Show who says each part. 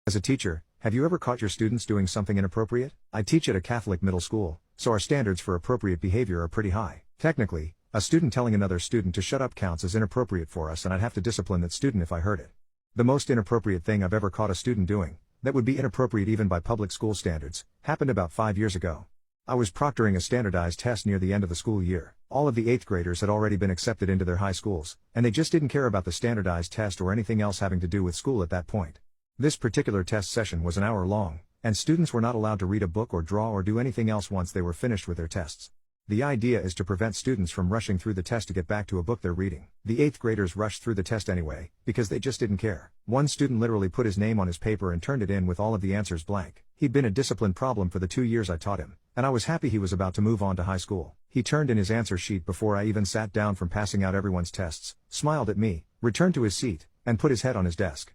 Speaker 1: As a teacher, have you ever caught your students doing something inappropriate? I teach at a Catholic middle school, so our standards for appropriate behavior are pretty high. Technically, a student telling another student to shut up counts as inappropriate for us, and I'd have to discipline that student if I heard it. The most inappropriate thing I've ever caught a student doing, that would be inappropriate even by public school standards, happened about 5 years ago. I was proctoring a standardized test near the end of the school year. All of the 8th graders had already been accepted into their high schools, and they just didn't care about the standardized test or anything else having to do with school at that point. This particular test session was an hour long, and students were not allowed to read a book or draw or do anything else once they were finished with their tests. The idea is to prevent students from rushing through the test to get back to a book they're reading. The 8th graders rushed through the test anyway, because they just didn't care. One student literally put his name on his paper and turned it in with all of the answers blank. He'd been a discipline problem for the 2 years I taught him, and I was happy he was about to move on to high school. He turned in his answer sheet before I even sat down from passing out everyone's tests, smiled at me, returned to his seat, and put his head on his desk.